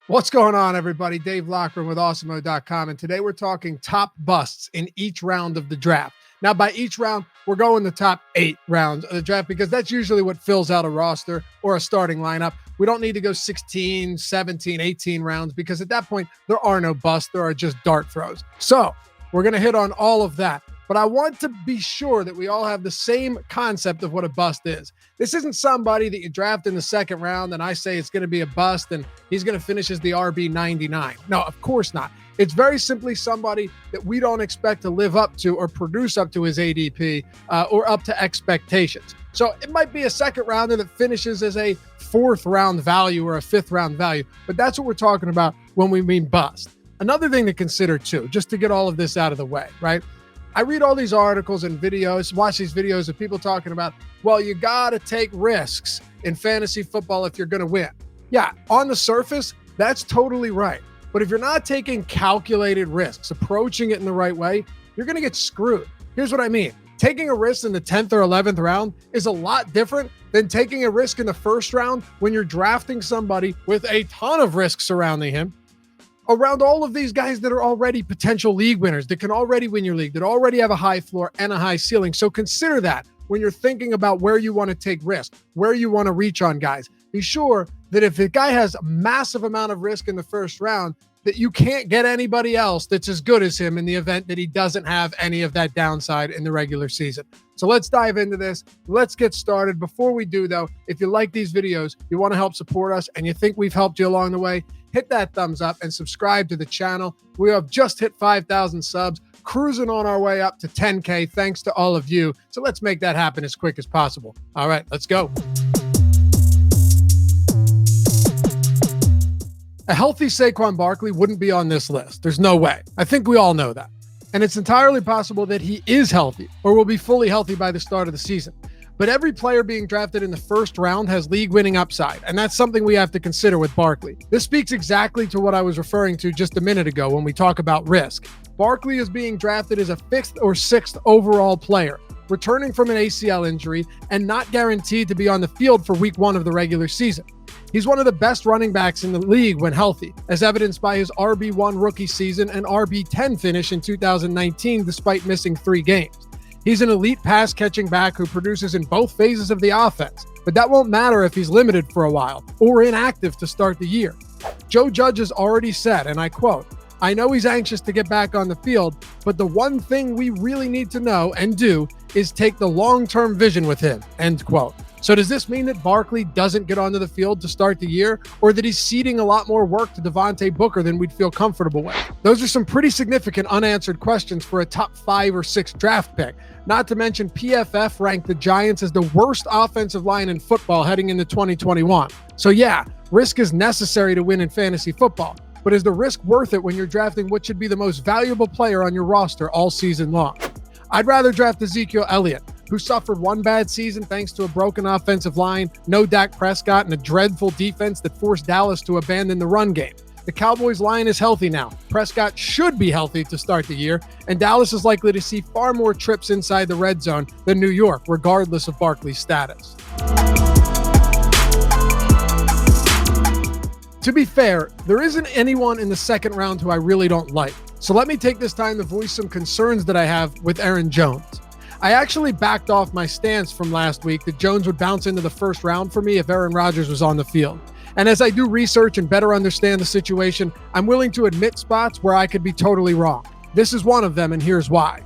What's going on, everybody? Dave Loughran with Awesemo.com, and today we're talking top busts in each round of the draft. Now, by each round, we're going the top 8 rounds of the draft because that's usually what fills out a roster or a starting lineup. We don't need to go 16, 17, 18 rounds because at that point, there are no busts. There are just dart throws. So we're going to hit on all of that. But I want to be sure that we all have the same concept of what a bust is. This isn't somebody that you draft in the second round and I say it's going to be a bust and he's going to finish as the RB 99. No, of course not. It's very simply somebody that we don't expect to live up to or produce up to his ADP or up to expectations. So it might be a second rounder that finishes as a 4th round value or a 5th round value, but that's what we're talking about when we mean bust. Another thing to consider too, just to get all of this out of the way, right? I read all these articles and videos, watch these videos of people talking about, well, you got to take risks in fantasy football if you're going to win. Yeah, on the surface, that's totally right. But if you're not taking calculated risks, approaching it in the right way, you're going to get screwed. Here's what I mean. Taking a risk in the 10th or 11th round is a lot different than taking a risk in the first round when you're drafting somebody with a ton of risks surrounding him, around all of these guys that are already potential league winners, that can already win your league, that already have a high floor and a high ceiling. So consider that when you're thinking about where you want to take risk, where you want to reach on guys. Be sure that if the guy has a massive amount of risk in the first round, that you can't get anybody else that's as good as him in the event that he doesn't have any of that downside in the regular season. So let's dive into this. Let's get started. Before we do, though, if you like these videos, you want to help support us, and you think we've helped you along the way, hit that thumbs up and subscribe to the channel. We have just hit 5,000 subs, cruising on our way up to 10K, thanks to all of you. So let's make that happen as quick as possible. All right, let's go. A healthy Saquon Barkley wouldn't be on this list. There's no way. I think we all know that. And it's entirely possible that he is healthy or will be fully healthy by the start of the season. But every player being drafted in the first round has league-winning upside, and that's something we have to consider with Barkley. This speaks exactly to what I was referring to just a minute ago when we talk about risk. Barkley is being drafted as a 5th or 6th overall player, returning from an ACL injury and not guaranteed to be on the field for week 1 of the regular season. He's one of the best running backs in the league when healthy, as evidenced by his RB1 rookie season and RB10 finish in 2019 despite missing 3 games. He's an elite pass-catching back who produces in both phases of the offense, but that won't matter if he's limited for a while or inactive to start the year. Joe Judge has already said, and I quote, "I know he's anxious to get back on the field, but the one thing we really need to know and do is take the long-term vision with him," end quote. So does this mean that Barkley doesn't get onto the field to start the year, or that he's ceding a lot more work to Devontae Booker than we'd feel comfortable with? Those are some pretty significant unanswered questions for a top 5 or 6 draft pick. Not to mention PFF ranked the Giants as the worst offensive line in football heading into 2021. So yeah, risk is necessary to win in fantasy football, but is the risk worth it when you're drafting what should be the most valuable player on your roster all season long? I'd rather draft Ezekiel Elliott, who suffered 1 bad season thanks to a broken offensive line, no Dak Prescott, and a dreadful defense that forced Dallas to abandon the run game. The Cowboys line is healthy now. Prescott should be healthy to start the year, and Dallas is likely to see far more trips inside the red zone than New York, regardless of Barkley's status. To be fair, there isn't anyone in the second round who I really don't like. So let me take this time to voice some concerns that I have with Aaron Jones. I actually backed off my stance from last week that Jones would bounce into the first round for me if Aaron Rodgers was on the field. And as I do research and better understand the situation, I'm willing to admit spots where I could be totally wrong. This is one of them, and here's why.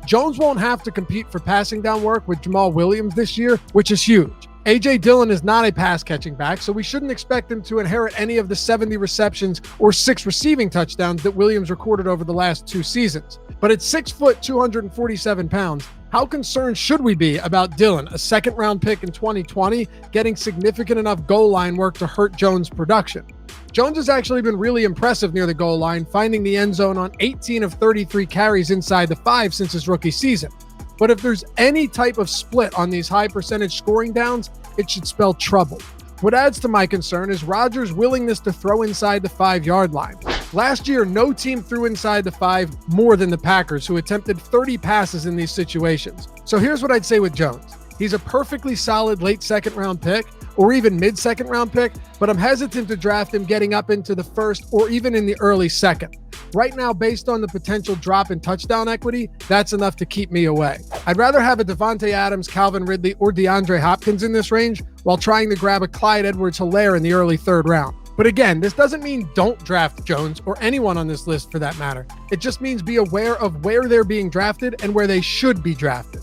Jones won't have to compete for passing down work with Jamal Williams this year, which is huge. A.J. Dillon is not a pass-catching back, so we shouldn't expect him to inherit any of the 70 receptions or 6 receiving touchdowns that Williams recorded over the last 2 seasons. But at 6 foot, 247 pounds, how concerned should we be about Dillon, a second-round pick in 2020, getting significant enough goal line work to hurt Jones' production? Jones has actually been really impressive near the goal line, finding the end zone on 18 of 33 carries inside the 5 since his rookie season. But if there's any type of split on these high percentage scoring downs, it should spell trouble. What adds to my concern is Rodgers' willingness to throw inside the 5-yard line. Last year, no team threw inside the 5 more than the Packers, who attempted 30 passes in these situations. So here's what I'd say with Jones. He's a perfectly solid late second round pick or even mid second round pick, but I'm hesitant to draft him getting up into the first or even in the early second. Right now, based on the potential drop in touchdown equity, that's enough to keep me away. I'd rather have a Devontae Adams, Calvin Ridley, or DeAndre Hopkins in this range while trying to grab a Clyde Edwards-Helaire in the early third round. But again, this doesn't mean don't draft Jones or anyone on this list for that matter. It just means be aware of where they're being drafted and where they should be drafted.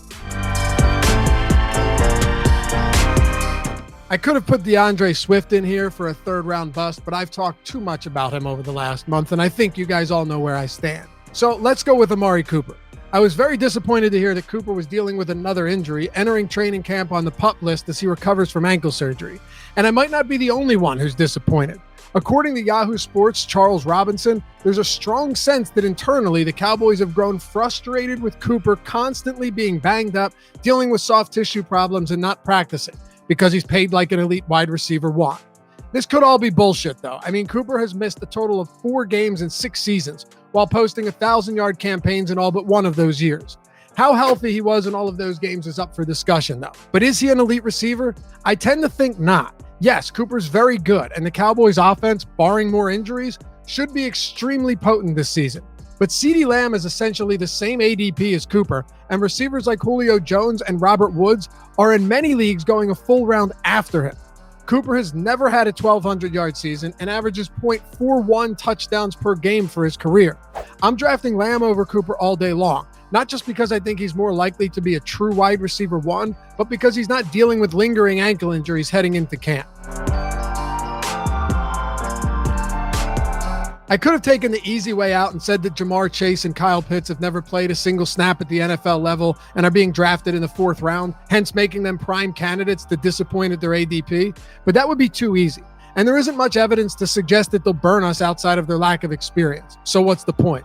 I could have put DeAndre Swift in here for a third round bust, but I've talked too much about him over the last month, and I think you guys all know where I stand. So let's go with Amari Cooper. I was very disappointed to hear that Cooper was dealing with another injury, entering training camp on the PUP list as he recovers from ankle surgery. And I might not be the only one who's disappointed. According to Yahoo Sports' Charles Robinson, there's a strong sense that internally the Cowboys have grown frustrated with Cooper constantly being banged up, dealing with soft tissue problems, and not practicing because he's paid like an elite wide receiver one. This could all be bullshit, though. I mean, Cooper has missed a total of 4 games in 6 seasons while posting 1,000-yard campaigns in all but one of those years. How healthy he was in all of those games is up for discussion, though. But is he an elite receiver? I tend to think not. Yes, Cooper's very good, and the Cowboys' offense, barring more injuries, should be extremely potent this season. But CeeDee Lamb is essentially the same ADP as Cooper, and receivers like Julio Jones and Robert Woods are in many leagues going a full round after him. Cooper has never had a 1,200-yard season and averages .41 touchdowns per game for his career. I'm drafting Lamb over Cooper all day long, not just because I think he's more likely to be a true wide receiver one, but because he's not dealing with lingering ankle injuries heading into camp. I could have taken the easy way out and said that Jamar Chase and Kyle Pitts have never played a single snap at the NFL level and are being drafted in the 4th round, hence making them prime candidates to disappoint at their ADP, but that would be too easy. And there isn't much evidence to suggest that they'll burn us outside of their lack of experience. So what's the point?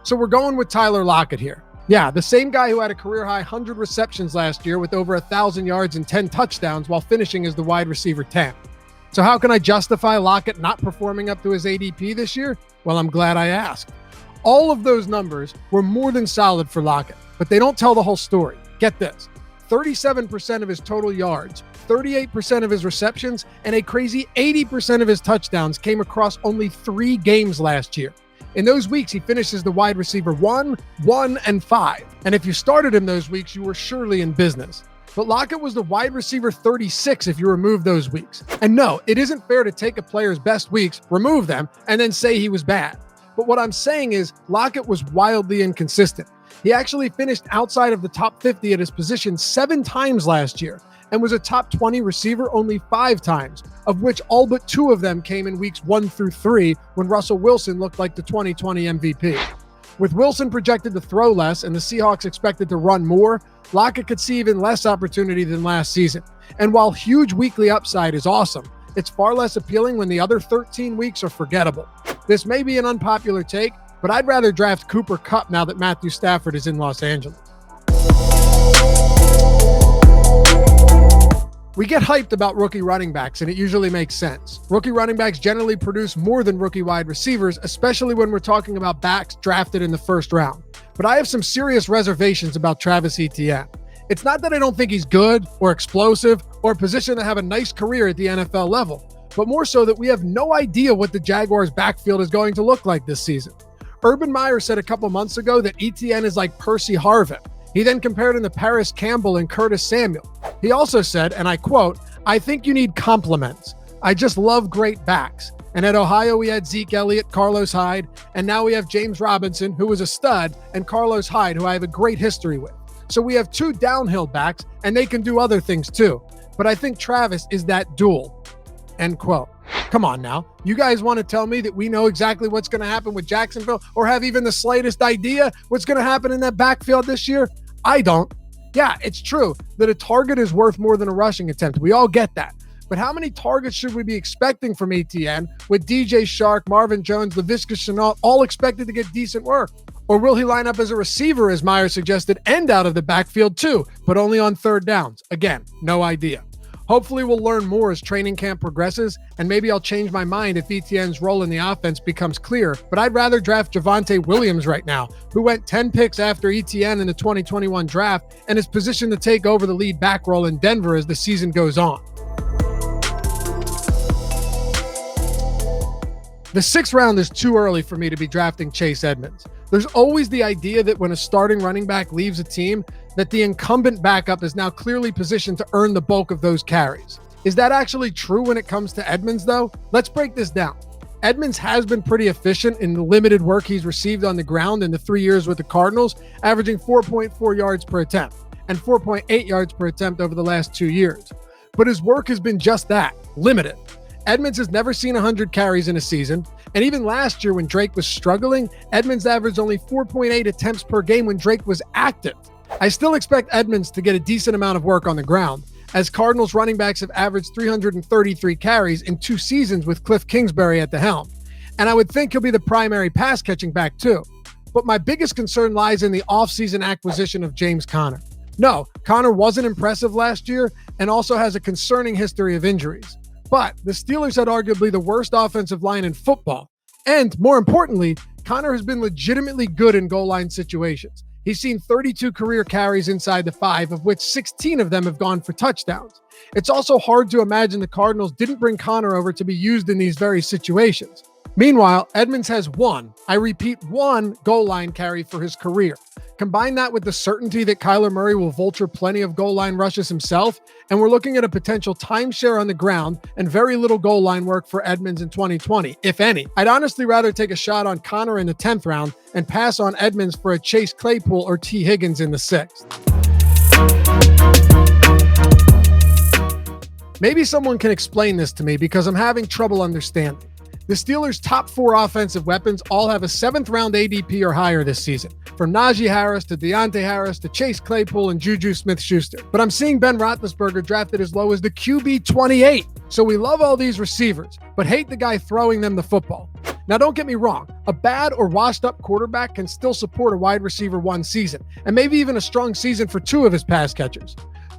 So we're going with Tyler Lockett here. Yeah, the same guy who had a career-high 100 receptions last year with over 1,000 yards and 10 touchdowns while finishing as the wide receiver 10. So how can I justify Lockett not performing up to his ADP this year? Well, I'm glad I asked. All of those numbers were more than solid for Lockett, but they don't tell the whole story. Get this. 37% of his total yards, 38% of his receptions, and a crazy 80% of his touchdowns came across only 3 games last year. In those weeks, he finishes the wide receiver 1, 1, and 5. And if you started him those weeks, you were surely in business. But Lockett was the wide receiver 36 if you remove those weeks. And no, it isn't fair to take a player's best weeks, remove them, and then say he was bad. But what I'm saying is Lockett was wildly inconsistent. He actually finished outside of the top 50 at his position 7 times last year and was a top 20 receiver only 5 times, of which all but 2 of them came in weeks 1 through 3 when Russell Wilson looked like the 2020 MVP. With Wilson projected to throw less and the Seahawks expected to run more, Lockett could see even less opportunity than last season. And while huge weekly upside is awesome, it's far less appealing when the other 13 weeks are forgettable. This may be an unpopular take, but I'd rather draft Cooper Kupp now that Matthew Stafford is in Los Angeles. We get hyped about rookie running backs, and it usually makes sense. Rookie running backs generally produce more than rookie wide receivers, especially when we're talking about backs drafted in the 1st round. But I have some serious reservations about Travis Etienne. It's not that I don't think he's good or explosive or positioned to have a nice career at the NFL level, but more so that we have no idea what the Jaguars' backfield is going to look like this season. Urban Meyer said a couple months ago that Etienne is like Percy Harvin. He then compared him to Paris Campbell and Curtis Samuel. He also said, and I quote, "I think you need compliments. I just love great backs. And at Ohio, we had Zeke Elliott, Carlos Hyde, and now we have James Robinson, who was a stud, and Carlos Hyde, who I have a great history with. So we have 2 downhill backs, and they can do other things too. But I think Travis is that duel." End quote. Come on now. You guys want to tell me that we know exactly what's going to happen with Jacksonville or have even the slightest idea what's going to happen in that backfield this year? I don't. Yeah, it's true that a target is worth more than a rushing attempt. We all get that. But how many targets should we be expecting from Etienne with DJ Shark, Marvin Jones, Laviska Shenault all expected to get decent work? Or will he line up as a receiver, as Meyer suggested, and out of the backfield too, but only on 3rd downs? Again, no idea. Hopefully we'll learn more as training camp progresses, and maybe I'll change my mind if Etienne's role in the offense becomes clear, but I'd rather draft Javonte Williams right now, who went 10 picks after Etienne in the 2021 draft and is positioned to take over the lead back role in Denver as the season goes on. The 6th round is too early for me to be drafting Chase Edmonds. There's always the idea that when a starting running back leaves a team, that the incumbent backup is now clearly positioned to earn the bulk of those carries. Is that actually true when it comes to Edmonds, though? Let's break this down. Edmonds has been pretty efficient in the limited work he's received on the ground in the 3 years with the Cardinals, averaging 4.4 yards per attempt and 4.8 yards per attempt over the last 2 years. But his work has been just that, limited. Edmonds has never seen 100 carries in a season, and even last year when Drake was struggling, Edmonds averaged only 4.8 attempts per game when Drake was active. I still expect Edmonds to get a decent amount of work on the ground, as Cardinals running backs have averaged 333 carries in 2 seasons with Cliff Kingsbury at the helm. And I would think he'll be the primary pass-catching back too. But my biggest concern lies in the offseason acquisition of James Conner. No, Conner wasn't impressive last year and also has a concerning history of injuries. But the Steelers had arguably the worst offensive line in football. And more importantly, Conner has been legitimately good in goal line situations. He's seen 32 career carries inside the 5, of which 16 of them have gone for touchdowns. It's also hard to imagine the Cardinals didn't bring Conner over to be used in these very situations. Meanwhile, Edmonds has one goal line carry for his career. Combine that with the certainty that Kyler Murray will vulture plenty of goal line rushes himself, and we're looking at a potential timeshare on the ground and very little goal line work for Edmonds in 2020, if any. I'd honestly rather take a shot on Conner in the 10th round and pass on Edmonds for a Chase Claypool or T. Higgins in the 6th. Maybe someone can explain this to me because I'm having trouble understanding. The Steelers' top 4 offensive weapons all have a 7th round ADP or higher this season, from Najee Harris to Deontay Harris to Chase Claypool and JuJu Smith-Schuster. But I'm seeing Ben Roethlisberger drafted as low as the QB 28. So we love all these receivers, but hate the guy throwing them the football. Now don't get me wrong, a bad or washed up quarterback can still support a wide receiver 1 season, and maybe even a strong season for 2 of his pass catchers.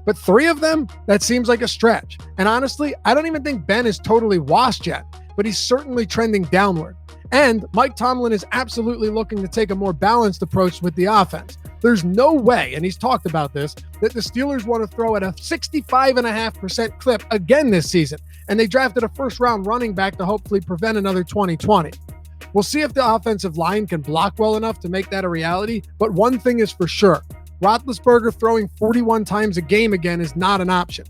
But 3 of them? That seems like a stretch. And honestly, I don't even think Ben is totally washed yet, but he's certainly trending downward. And Mike Tomlin is absolutely looking to take a more balanced approach with the offense. There's no way, and he's talked about this, that the Steelers want to throw at a 65.5% clip again this season, and they drafted a 1st-round running back to hopefully prevent another 2020. We'll see if the offensive line can block well enough to make that a reality, but one thing is for sure, Roethlisberger throwing 41 times a game again is not an option.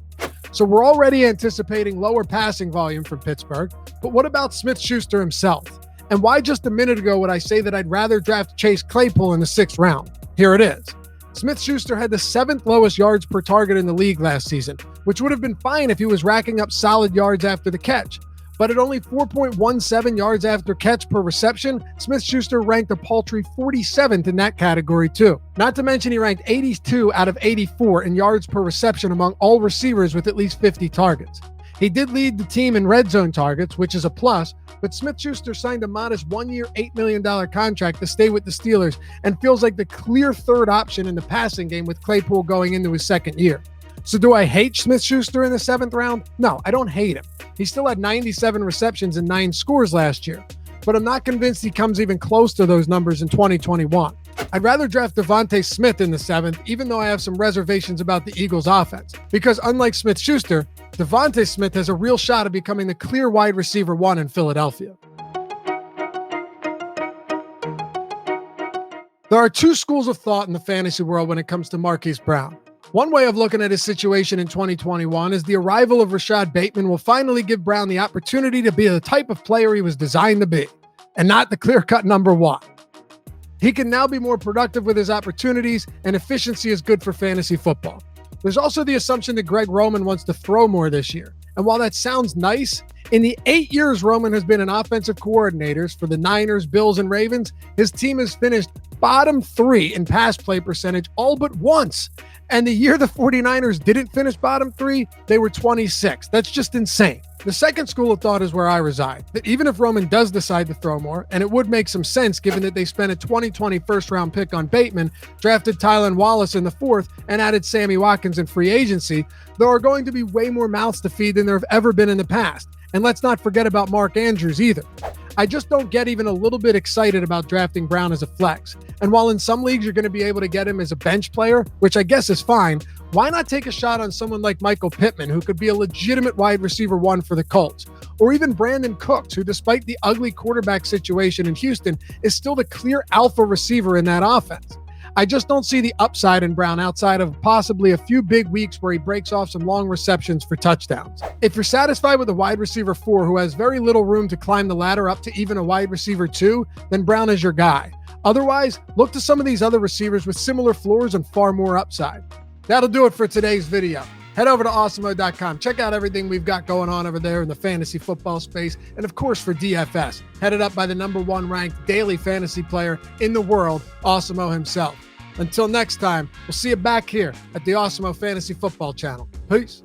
So we're already anticipating lower passing volume from Pittsburgh, but what about Smith-Schuster himself? And why just a minute ago would I say that I'd rather draft Chase Claypool in the 6th round? Here it is. Smith-Schuster had the 7th lowest yards per target in the league last season, which would have been fine if he was racking up solid yards after the catch. But at only 4.17 yards after catch per reception, Smith-Schuster ranked a paltry 47th in that category too. Not to mention he ranked 82 out of 84 in yards per reception among all receivers with at least 50 targets. He did lead the team in red zone targets, which is a plus, but Smith-Schuster signed a modest 1-year, $8 million contract to stay with the Steelers and feels like the clear 3rd option in the passing game with Claypool going into his 2nd year. So do I hate Smith-Schuster in the 7th round? No, I don't hate him. He still had 97 receptions and 9 scores last year, but I'm not convinced he comes even close to those numbers in 2021. I'd rather draft Devontae Smith in the 7th, even though I have some reservations about the Eagles' offense, because unlike Smith-Schuster, Devontae Smith has a real shot of becoming the clear wide receiver 1 in Philadelphia. There are 2 schools of thought in the fantasy world when it comes to Marquise Brown. One way of looking at his situation in 2021 is the arrival of Rashad Bateman will finally give Brown the opportunity to be the type of player he was designed to be, and not the clear-cut number 1. He can now be more productive with his opportunities, and efficiency is good for fantasy football. There's also the assumption that Greg Roman wants to throw more this year, and while that sounds nice, In the 8 years Roman has been an offensive coordinator for the Niners, Bills, and Ravens, his team has finished bottom 3 in pass play percentage all but once. And the year the 49ers didn't finish bottom 3, they were 26. That's just insane. The second school of thought is where I reside, that even if Roman does decide to throw more, and it would make some sense given that they spent a 2020 first-round pick on Bateman, drafted Tylan Wallace in the 4th, and added Sammy Watkins in free agency, there are going to be way more mouths to feed than there have ever been in the past. And let's not forget about Mark Andrews either. I just don't get even a little bit excited about drafting Brown as a flex. And while in some leagues you're going to be able to get him as a bench player, which I guess is fine, why not take a shot on someone like Michael Pittman, who could be a legitimate wide receiver 1 for the Colts? Or even Brandon Cooks, who despite the ugly quarterback situation in Houston, is still the clear alpha receiver in that offense. I just don't see the upside in Brown outside of possibly a few big weeks where he breaks off some long receptions for touchdowns. If you're satisfied with a wide receiver 4 who has very little room to climb the ladder up to even a wide receiver 2, then Brown is your guy. Otherwise, look to some of these other receivers with similar floors and far more upside. That'll do it for today's video. Head over to Awesemo.com. Check out everything we've got going on over there in the fantasy football space. And of course, for DFS, headed up by the #1 ranked daily fantasy player in the world, Awesemo himself. Until next time, we'll see you back here at the Awesemo Fantasy Football Channel. Peace.